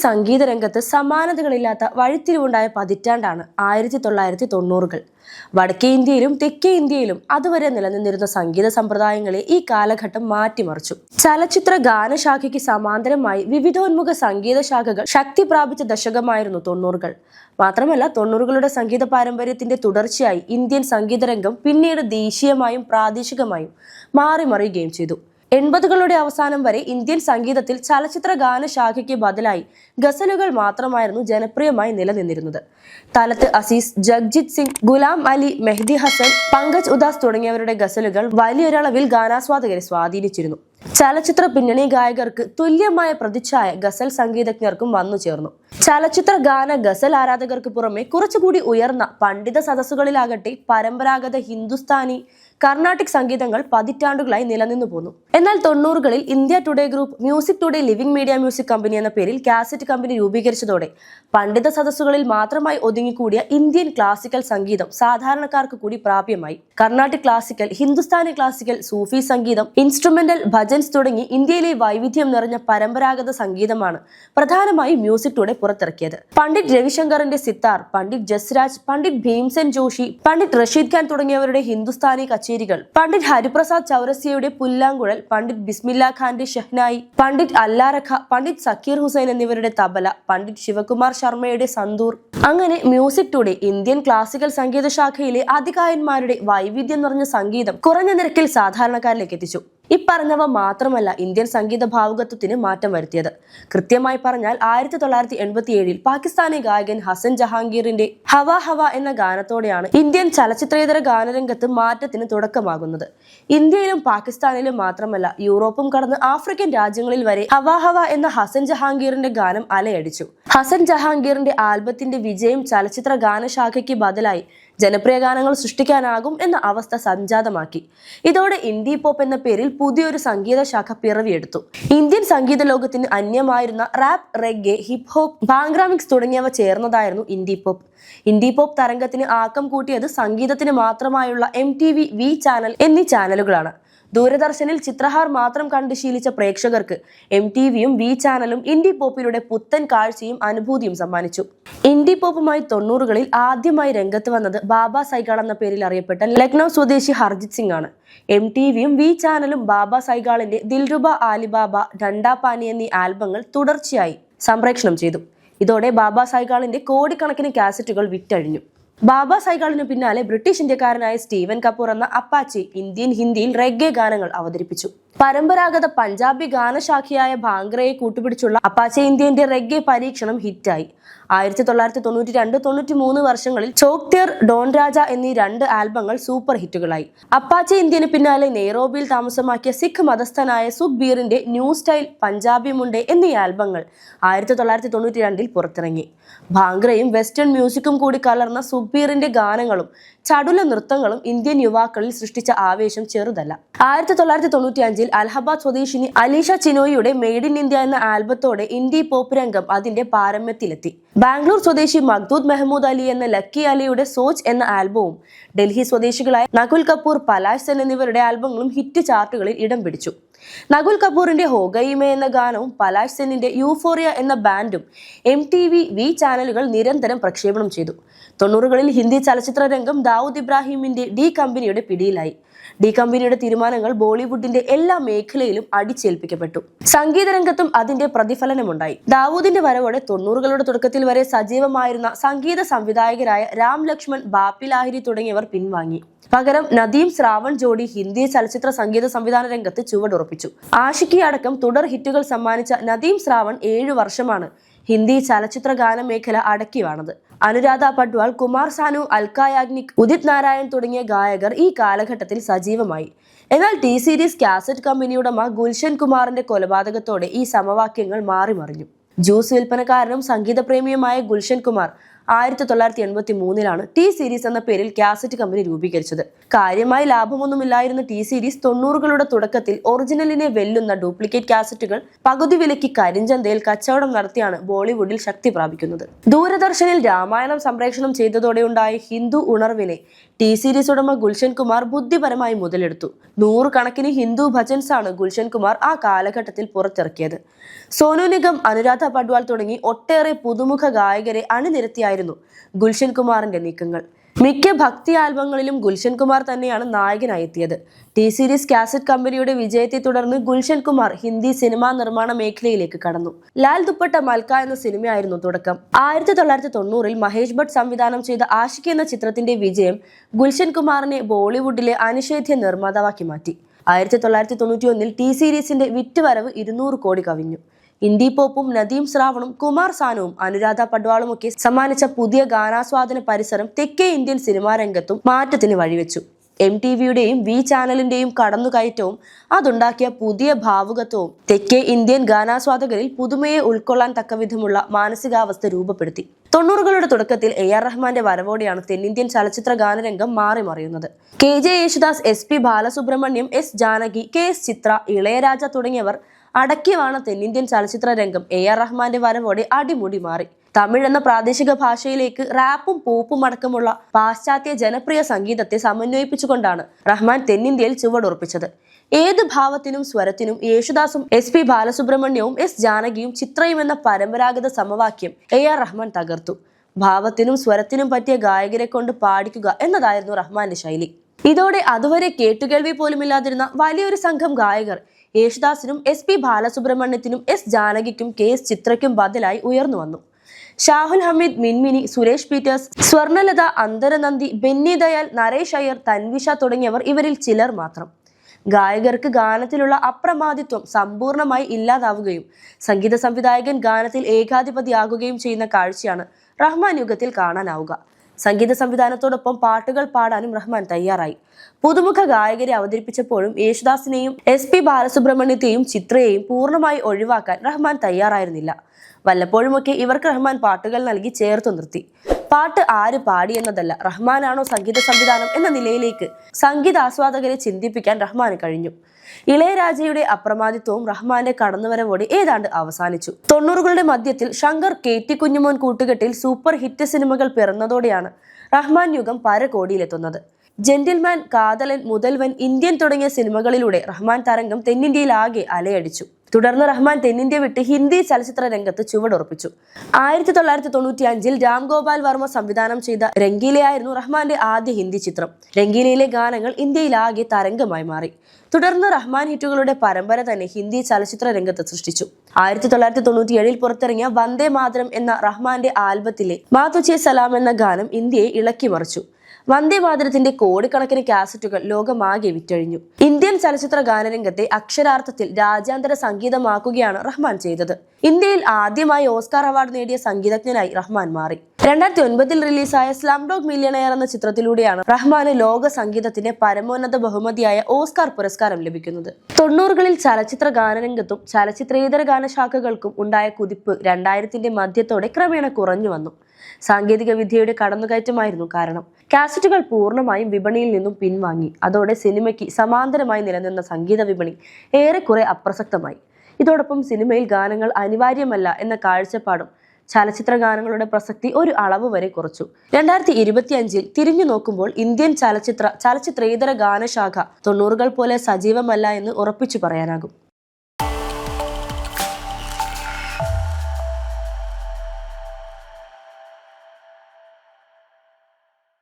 സംഗീത രംഗത്ത് സമാനതകളില്ലാത്ത വഴിത്തിരിവുണ്ടായ പതിറ്റാണ്ടാണ് 1990-കൾ. വടക്കേ ഇന്ത്യയിലും തെക്കേ ഇന്ത്യയിലും അതുവരെ നിലനിന്നിരുന്ന സംഗീത സമ്പ്രദായങ്ങളെ ഈ കാലഘട്ടം മാറ്റിമറിച്ചു. ചലച്ചിത്ര ഗാനശാഖയ്ക്ക് സമാന്തരമായി വിവിധോന്മുഖ സംഗീത ശാഖകൾ ശക്തി പ്രാപിച്ച ദശകമായിരുന്നു 90-കൾ. മാത്രമല്ല 90-കളുടെ സംഗീത പാരമ്പര്യത്തിന്റെ തുടർച്ചയായി ഇന്ത്യൻ സംഗീതരംഗം പിന്നീട് ദേശീയമായും പ്രാദേശികമായും മാറിമറിയുകയും ചെയ്തു. 80-കളുടെ അവസാനം വരെ ഇന്ത്യൻ സംഗീതത്തിൽ ചലച്ചിത്ര ഗാനശാഖയ്ക്ക് ബദലായി ഗസലുകൾ മാത്രമായിരുന്നു ജനപ്രിയമായി നിലനിന്നിരുന്നത്. തലത്ത് അസീസ്, ജഗ്ജിത് സിംഗ്, ഗുലാം അലി, മെഹ്ദി ഹസൻ, പങ്കജ് ഉദാസ് തുടങ്ങിയവരുടെ ഗസലുകൾ വലിയൊരളവിൽ ഗാനാസ്വാദകരെ സ്വാധീനിച്ചിരുന്നു. ചലച്ചിത്ര പിന്നണി ഗായകർക്ക് തുല്യമായ പ്രതിച്ഛായ ഗസൽ സംഗീതജ്ഞർക്കും വന്നു ചേർന്നു. ചലച്ചിത്ര ഗാന ഗസൽ ആരാധകർക്ക് പുറമെ കുറച്ചുകൂടി ഉയർന്ന പണ്ഡിത സദസ്സുകളിലാകട്ടെ പരമ്പരാഗത ഹിന്ദുസ്ഥാനി, കർണാട്ടിക് സംഗീതങ്ങൾ പതിറ്റാണ്ടുകളായി നിലനിന്നു പോന്നു. എന്നാൽ 90-കളിൽ India Today group Music Today Living Media music company എന്ന പേരിൽ കാസറ്റ് കമ്പനി രൂപീകരിച്ചതോടെ പണ്ഡിത സദസ്സുകളിൽ മാത്രമായി ഒതുങ്ങിക്കൂടിയ ഇന്ത്യൻ ക്ലാസിക്കൽ സംഗീതം സാധാരണക്കാർക്ക് കൂടി പ്രാപ്യമായി. കർണാട്ടിക് ക്ലാസിക്കൽ, ഹിന്ദുസ്ഥാനി ക്ലാസിക്കൽ, സൂഫി സംഗീതം, ഇൻസ്ട്രുമെന്റൽ, ഭജൻസ് തുടങ്ങി ഇന്ത്യയിലെ വൈവിധ്യം നിറഞ്ഞ പരമ്പരാഗത സംഗീതമാണ് പ്രധാനമായും മ്യൂസിക് ടുഡേ പുറത്തിറക്കിയത്. പണ്ഡിറ്റ് രവിശങ്കറിന്റെ സിത്താർ, പണ്ഡിറ്റ് ജസ്രാജ്, പണ്ഡിറ്റ് ഭീംസെൻ ജോഷി, പണ്ഡിറ്റ് റഷീദ് ഖാൻ തുടങ്ങിയവരുടെ ഹിന്ദുസ്ഥാനി കച്ചേരികൾ, പണ്ഡിറ്റ് ഹരിപ്രസാദ് ചൗരസിയയുടെ പുല്ലാങ്കുഴൽ, പണ്ഡിറ്റ് ബിസ്മില്ല ഖാന്റെ ഷെഹ്നായി, പണ്ഡിറ്റ് അല്ലാരഖ, പണ്ഡിറ്റ് സക്കീർ ഹുസൈൻ എന്നിവരുടെ തബല, പണ്ഡിറ്റ് ശിവകുമാർ ശർമ്മയുടെ സന്തൂർ. അങ്ങനെ മ്യൂസിക് ടുഡേ ഇന്ത്യൻ ക്ലാസിക്കൽ സംഗീത ശാഖയിലെ അതികായന്മാരുടെ വൈവിധ്യം നിറഞ്ഞ സംഗീതം കുറഞ്ഞ നിരക്കിൽ സാധാരണക്കാരിലേക്ക് എത്തിച്ചു. ഇപ്പറഞ്ഞവ മാത്രമല്ല ഇന്ത്യൻ സംഗീത ഭാവുകത്വത്തിന് മാറ്റം വരുത്തിയത്. കൃത്യമായി പറഞ്ഞാൽ 1987-ൽ പാകിസ്ഥാനി ഗായകൻ ഹസൻ ജഹാംഗീറിന്റെ ഹവാ ഹവാ എന്ന ഗാനത്തോടെയാണ് ഇന്ത്യൻ ചലച്ചിത്രേതര ഗാനരംഗത്ത് മാറ്റത്തിന് തുടക്കമാകുന്നത്. ഇന്ത്യയിലും പാകിസ്ഥാനിലും മാത്രമല്ല യൂറോപ്പും കടന്ന് ആഫ്രിക്കൻ രാജ്യങ്ങളിൽ വരെ ഹവാ ഹവാ എന്ന ഹസൻ ജഹാംഗീറിന്റെ ഗാനം അലയടിച്ചു. ഹസൻ ജഹാംഗീറിന്റെ ആൽബത്തിന്റെ വിജയം ചലച്ചിത്ര ഗാനശാഖയ്ക്ക് ബദലായി ജനപ്രിയ ഗാനങ്ങൾ സൃഷ്ടിക്കാനാകും എന്ന അവസ്ഥ സംജാതമാക്കി. ഇതോടെ ഇൻഡി പോപ്പ് എന്ന പേരിൽ പുതിയൊരു സംഗീത ശാഖ പിറവിയെടുത്തു. ഇന്ത്യൻ സംഗീത ലോകത്തിന് അന്യമായിരുന്ന rap, reggae, hip hop, bhangra mix തുടങ്ങിയവ ചേർന്നതായിരുന്നു ഇൻഡി പോപ്പ്. ഇൻഡി പോപ്പ് തരംഗത്തിന് ആക്കം കൂട്ടിയത് സംഗീതത്തിന് മാത്രമായുള്ള MTV, വി ചാനൽ എന്നീ ചാനലുകളാണ്. ദൂരദർശനിൽ ചിത്രഹാർ മാത്രം കണ്ട് ശീലിച്ച പ്രേക്ഷകർക്ക് MTVയും വി ചാനലും ഇൻഡി പോപ്പിലൂടെ പുത്തൻ കാഴ്ചയും അനുഭൂതിയും സമ്മാനിച്ചു. ഇൻഡി പോപ്പുമായി 90-കളിൽ ആദ്യമായി രംഗത്ത് വന്നത് ബാബ സൈഗാൾ എന്ന പേരിൽ അറിയപ്പെട്ട ലക്നൗ സ്വദേശി ഹർജിത് സിംഗ് ആണ്. MTVയും വി ചാനലും ബാബ സൈഗാളിന്റെ ദിൽരുബ, ആലിബാബ, ഡണ്ടാ പാനി എന്നീ ആൽബങ്ങൾ തുടർച്ചയായി സംപ്രേഷണം ചെയ്തു. ഇതോടെ ബാബ സൈഗാളിന്റെ കോടിക്കണക്കിന് കാസറ്റുകൾ വിറ്റഴിഞ്ഞു. ബാബ സൈഗാളിന് പിന്നാലെ ബ്രിട്ടീഷ് ഇന്ത്യക്കാരനായ സ്റ്റീവൻ കപൂർ എന്ന അപ്പാച്ചി ഇന്ത്യൻ ഹിന്ദിയിൽ റെഗെ ഗാനങ്ങൾ അവതരിപ്പിച്ചു. പരമ്പരാഗത പഞ്ചാബി ഗാനശാഖയായ ഭാംഗ്രയെ കൂട്ടുപിടിച്ചുള്ള അപ്പാച്ചെ ഇന്ത്യന്റെ റെഗെ പരീക്ഷണം ഹിറ്റായി. 1992-93 വർഷങ്ങളിൽ ചോക്തിയർ, ഡോൺ രാജ എന്നീ 2 ആൽബങ്ങൾ സൂപ്പർ ഹിറ്റുകളായി. അപ്പാച്ചെ ഇന്ത്യന് പിന്നാലെ നെയ്റോബിയിൽ താമസമാക്കിയ സിഖ് മതസ്ഥനായ സുഖ്ബീറിന്റെ ന്യൂ സ്റ്റൈൽ, പഞ്ചാബി മുണ്ടെ എന്നീ ആൽബങ്ങൾ 1992-ൽ പുറത്തിറങ്ങി. ഭാംഗ്രയും വെസ്റ്റേൺ മ്യൂസിക്കും കൂടി കലർന്ന സുഖ്ബീറിന്റെ ഗാനങ്ങളും ചടുല നൃത്തങ്ങളും ഇന്ത്യൻ യുവാക്കളിൽ സൃഷ്ടിച്ച ആവേശം ചെറുതല്ല. 1995-ൽ അലഹബാദ് സ്വദേശിനി അലീഷ ചിനോയിയുടെ മെയ്ഡ് ഇൻ ഇന്ത്യ എന്ന ആൽബത്തോടെ ഇന്ത്യ പോപ്പ് രംഗം അതിന്റെ പാരമ്യത്തിലെത്തി. ബാംഗ്ലൂർ സ്വദേശി മഖ്ദൂദ് മെഹ്മൂദ് അലി എന്ന ലക്കി അലിയുടെ സോച്ച് എന്ന ആൽബവും ഡൽഹി സ്വദേശികളായ നകുൽ കപൂർ, പലാഷ് സെൻ എന്നിവരുടെ ആൽബങ്ങളും ഹിറ്റ് ചാർട്ടുകളിൽ ഇടം പിടിച്ചു. നകുൽ കപൂറിന്റെ ഹോ ഗയി മേ എന്ന ഗാനവും പലാഷ് സെന്നിന്റെ യൂഫോറിയ എന്ന ബാൻഡും MTV, വി ചാനലുകൾ നിരന്തരം പ്രക്ഷേപണം ചെയ്തു. 90-കളിൽ ഹിന്ദി ചലച്ചിത്ര രംഗം ദാവൂദ് ഇബ്രാഹിമിന്റെ ഡി കമ്പനിയുടെ പിടിയിലായി. ഡി കമ്പനിയുടെ തീരുമാനങ്ങൾ ബോളിവുഡിന്റെ എല്ലാ മേഖലയിലും അടിച്ചേൽപ്പിക്കപ്പെട്ടു. സംഗീത രംഗത്തും അതിന്റെ പ്രതിഫലനമുണ്ടായി. ദാവൂദിന്റെ വരവോടെ 90-കളുടെ തുടക്കത്തിൽ വരെ സജീവമായിരുന്ന സംഗീത സംവിധായകരായ രാം ലക്ഷ്മൺ, ബാപ്പി ലാഹിരി തുടങ്ങിയവർ പിൻവാങ്ങി. പകരം നദീം, ശ്രാവൺ ജോഡി ഹിന്ദി ചലച്ചിത്ര സംഗീത സംവിധാന രംഗത്ത് ചുവടുറപ്പിച്ചു. ആഷിക്കി അടക്കം തുടർ ഹിറ്റുകൾ സമ്മാനിച്ച നദീം ശ്രാവൺ 7 വർഷമാണ് ഹിന്ദി ചലച്ചിത്ര ഗാന മേഖല അടക്കി വാണത്. അനുരാധ പട്വാൾ, കുമാർ സാനു, അൽക്ക യാഗ്നിക്, ഉദിത് നാരായൺ തുടങ്ങിയ ഗായകർ ഈ കാലഘട്ടത്തിൽ സജീവമായി. എന്നാൽ ടി സീരീസ് കാസറ്റ് കമ്പനിയുടമ ഗുൽഷൻ കുമാറിന്റെ കൊലപാതകത്തോടെ ഈ സമവാക്യങ്ങൾ മാറിമറിഞ്ഞു. ജ്യൂസ് വിൽപ്പനക്കാരനും സംഗീതപ്രേമിയുമായ ഗുൽഷൻ കുമാർ 1983 ടി സീരീസ് എന്ന പേരിൽ കാസറ്റ് കമ്പനി രൂപീകരിച്ചത്. കാര്യമായി ലാഭമൊന്നുമില്ലായിരുന്ന ടി സീരീസ് 90കളുടെ തുടക്കത്തിൽ ഒറിജിനലിനെ വെല്ലുന്ന ഡ്യൂപ്ലിക്കേറ്റ് കാസറ്റുകൾ പകുതി വിലയ്ക്ക് കരിഞ്ചന്തയിൽ കച്ചവടം നടത്തിയാണ് ബോളിവുഡിൽ ശക്തി പ്രാപിക്കുന്നത്. ദൂരദർശനിൽ രാമായണം സംപ്രേഷണം ചെയ്തതോടെയുണ്ടായ ഹിന്ദു ഉണർവിനെ ടി സീരീസ് ഉടമ ഗുൽഷൻ കുമാർ ബുദ്ധിപരമായി മുതലെടുത്തു. 100 കണക്കിന് ഹിന്ദു ഭജൻസ് ആണ് ഗുൽഷൻ കുമാർ ആ കാലഘട്ടത്തിൽ പുറത്തിറക്കിയത്. സോനു നിഗം, അനുരാധ പട്വാൾ തുടങ്ങി ഒട്ടേറെ പുതുമുഖ ഗായകരെ അണിനിരത്തിയായിരുന്നു ഗുൽഷൻ കുമാറിന്റെ നീക്കങ്ങൾ. മിക്ക ഭക്തി ആൽബങ്ങളിലും ഗുൽഷൻ കുമാർ തന്നെയാണ് നായകനായി എത്തിയത്. ടി സീരീസ് കാസറ്റ് കമ്പനിയുടെ വിജയത്തെ തുടർന്ന് ഗുൽഷൻ കുമാർ ഹിന്ദി സിനിമാ നിർമ്മാണ മേഖലയിലേക്ക് കടന്നു. ലാൽ ദുപ്പട്ട മൽക്ക എന്ന സിനിമയായിരുന്നു തുടക്കം. 1990-ൽ മഹേഷ് ഭട്ട് സംവിധാനം ചെയ്ത ആഷിഖ് എന്ന ചിത്രത്തിന്റെ വിജയം ഗുൽഷൻ കുമാറിനെ ബോളിവുഡിലെ അനിഷേധ്യ നിർമ്മാതാവാക്കി മാറ്റി. 1991-ൽ ടി സീരീസിന്റെ വിറ്റുവരവ് 200 കോടി കവിഞ്ഞു. ഇന്ത്യ പോപ്പും നദീം ശ്രാവണും കുമാർ സാനുവും അനുരാധ പട്വാളുമൊക്കെ സമ്മാനിച്ച പുതിയ ഗാനാസ്വാദന പരിസരം തെക്കേ ഇന്ത്യൻ സിനിമാ രംഗത്തും മാറ്റത്തിന് വഴിവെച്ചു. MTVയുടെയും വി ചാനലിന്റെയും കടന്നുകയറ്റവും അതുണ്ടാക്കിയ പുതിയ ഭാവുകത്വവും തെക്കേ ഇന്ത്യൻ ഗാനാസ്വാദകരിൽ പുതുമയെ ഉൾക്കൊള്ളാൻ തക്കവിധമുള്ള മാനസികാവസ്ഥ രൂപപ്പെടുത്തി. 90കളുടെ തുടക്കത്തിൽ AR റഹ്മാന്റെ വരവോടെയാണ് തെന്നിന്ത്യൻ ചലച്ചിത്ര ഗാനരംഗം മാറി മറിയുന്നത്. KJ Yesudas, SP Balasubrahmanyam, S Janaki, KS ചിത്ര, ഇളയരാജ തുടങ്ങിയവർ അടക്കിവാണ തെന്നിന്ത്യൻ ചലച്ചിത്ര രംഗം AR റഹ്മാന്റെ വരവോടെ അടിമുടി മാറി. തമിഴ് എന്ന പ്രാദേശിക ഭാഷയിലേക്ക് റാപ്പും പോപ്പും അടക്കമുള്ള പാശ്ചാത്യ ജനപ്രിയ സംഗീതത്തെ സമന്വയിപ്പിച്ചുകൊണ്ടാണ് റഹ്മാൻ തെന്നിന്ത്യയിൽ ചുവടുറപ്പിച്ചത്. ഏത് ഭാവത്തിനും സ്വരത്തിനും യേശുദാസും SP ബാലസുബ്രഹ്മണ്യവും S ജാനകിയും ചിത്രയും എന്ന പരമ്പരാഗത സമവാക്യം AR റഹ്മാൻ തകർത്തു. ഭാവത്തിനും സ്വരത്തിനും പറ്റിയ ഗായകരെ കൊണ്ട് പാടിക്കുക എന്നതായിരുന്നു റഹ്മാന്റെ ശൈലി. ഇതോടെ അതുവരെ കേട്ടുകേൾവി പോലുമില്ലാതിരുന്ന വലിയൊരു സംഘം ഗായകർ യേശുദാസിനും SP ബാലസുബ്രഹ്മണ്യത്തിനും S ജാനകിക്കും KS ചിത്രയ്ക്കും ബദലായി ഉയർന്നു വന്നു. ഷാഹുൽ ഹമീദ്, മിൻമിനി, സുരേഷ് പീറ്റേഴ്സ്, സ്വർണലത, അന്തരനന്ദി, ബെന്നി ദയാൽ, നരേഷ് അയ്യർ, തൻവിഷ തുടങ്ങിയവർ ഇവരിൽ ചിലർ മാത്രം. ഗായകർക്ക് ഗാനത്തിലുള്ള അപ്രമാദിത്വം സമ്പൂർണമായി ഇല്ലാതാവുകയും സംഗീത സംവിധായകൻ ഗാനത്തിൽ ഏകാധിപതിയാകുകയും ചെയ്യുന്ന കാഴ്ചയാണ് റഹ്മാൻ യുഗത്തിൽ കാണാനാവുക. സംഗീത സംവിധാനത്തോടൊപ്പം പാട്ടുകൾ പാടാനും റഹ്മാൻ തയ്യാറായി. പുതുമുഖ ഗായകരെ അവതരിപ്പിച്ചപ്പോഴും യേശുദാസിനെയും SP ബാലസുബ്രഹ്മണ്യത്തെയും ചിത്രയെയും പൂർണ്ണമായി ഒഴിവാക്കാൻ റഹ്മാൻ തയ്യാറായിരുന്നില്ല. വല്ലപ്പോഴുമൊക്കെ ഇവർക്ക് റഹ്മാൻ പാട്ടുകൾ നൽകി ചേർത്തു നിർത്തി. പാട്ട് ആര് പാടി എന്നതല്ല, റഹ്മാനാണോ സംഗീത സംവിധാനം എന്ന നിലയിലേക്ക് സംഗീതാസ്വാദകരെ ചിന്തിപ്പിക്കാൻ റഹ്മാന് കഴിഞ്ഞു. ഇളയരാജയുടെ അപ്രമാദിത്വവും റഹ്മാന്റെ കടന്നുവരവോടെ ഏതാണ്ട് അവസാനിച്ചു. 90കളുടെ മധ്യത്തിൽ ശങ്കർ, KT കുഞ്ഞുമോൻ കൂട്ടുകെട്ടിൽ സൂപ്പർ ഹിറ്റ് സിനിമകൾ പിറന്നതോടെയാണ് റഹ്മാൻ യുഗം പരകോടിയിലെത്തുന്നത്. ജെന്റിൽമാൻ, കാതലൻ, മുതൽവൻ, ഇന്ത്യൻ തുടങ്ങിയ സിനിമകളിലൂടെ റഹ്മാൻ തരംഗം തെന്നിന്ത്യയിലാകെ അലയടിച്ചു. തുടർന്ന് റഹ്മാൻ തെന്നിന്ത്യ വിട്ട് ഹിന്ദി ചലച്ചിത്ര രംഗത്ത് ചുവടുറപ്പിച്ചു. 1995-ൽ രാം ഗോപാൽ വർമ്മ സംവിധാനം ചെയ്ത രംഗീലയായിരുന്നു റഹ്മാന്റെ ആദ്യ ഹിന്ദി ചിത്രം. രംഗീലയിലെ ഗാനങ്ങൾ ഇന്ത്യയിലാകെ തരംഗമായി മാറി. തുടർന്ന് റഹ്മാൻ ഹിറ്റുകളുടെ പരമ്പര തന്നെ ഹിന്ദി ചലച്ചിത്ര രംഗത്ത് സൃഷ്ടിച്ചു. 1997-ൽ പുറത്തിറങ്ങിയ വന്ദേ മാതരം എന്ന റഹ്മാന്റെ ആൽബത്തിലെ മാ തുझे സലാം എന്ന ഗാനം ഇന്ത്യയെ ഇളക്കിമറിച്ചു. വന്ദേ മാതരത്തിന്റെ കോടിക്കണക്കിന് കാസറ്റുകൾ ലോകമാകെ വിറ്റഴിഞ്ഞു. ഇന്ത്യൻ ചലച്ചിത്ര ഗാനരംഗത്തെ അക്ഷരാർത്ഥത്തിൽ രാജ്യാന്തര സംഗീതമാക്കുകയാണ് റഹ്മാൻ ചെയ്തത്. ഇന്ത്യയിൽ ആദ്യമായി ഓസ്കാർ അവാർഡ് നേടിയ സംഗീതജ്ഞനായി റഹ്മാൻ മാറി. 2009-ൽ റിലീസായ സ്ലംഡോഗ് മില്യണയർ എന്ന ചിത്രത്തിലൂടെയാണ് റഹ്മാന് ലോക സംഗീതത്തിന്റെ പരമോന്നത ബഹുമതിയായ ഓസ്കാർ പുരസ്കാരം ലഭിക്കുന്നത്. 90കളിൽ ചലച്ചിത്ര ഗാനരംഗത്തും ചലച്ചിത്രേതര ഗാനശാഖകൾക്കും ഉണ്ടായ കുതിപ്പ് 2000-ന്റെ മധ്യത്തോടെ ക്രമേണ കുറഞ്ഞു വന്നു. സാങ്കേതിക വിദ്യയുടെ കടന്നുകയറ്റമായിരുന്നു കാരണം. കാസറ്റുകൾ പൂർണ്ണമായും വിപണിയിൽ നിന്നും പിൻവാങ്ങി. അതോടെ സിനിമയ്ക്ക് സമാന്തരമായി നിലനിന്ന സംഗീത വിപണി ഏറെക്കുറെ അപ്രസക്തമായി. ഇതോടൊപ്പം സിനിമയിൽ ഗാനങ്ങൾ അനിവാര്യമല്ല എന്ന കാഴ്ചപ്പാടും ചലച്ചിത്ര ഗാനങ്ങളുടെ പ്രസക്തി ഒരു അളവ് വരെ കുറച്ചു. 2025-ൽ തിരിഞ്ഞു നോക്കുമ്പോൾ ഇന്ത്യൻ ചലച്ചിത്രേതര ഗാനശാഖ 90കൾ പോലെ സജീവമല്ല എന്ന് ഉറപ്പിച്ചു പറയാനാകും.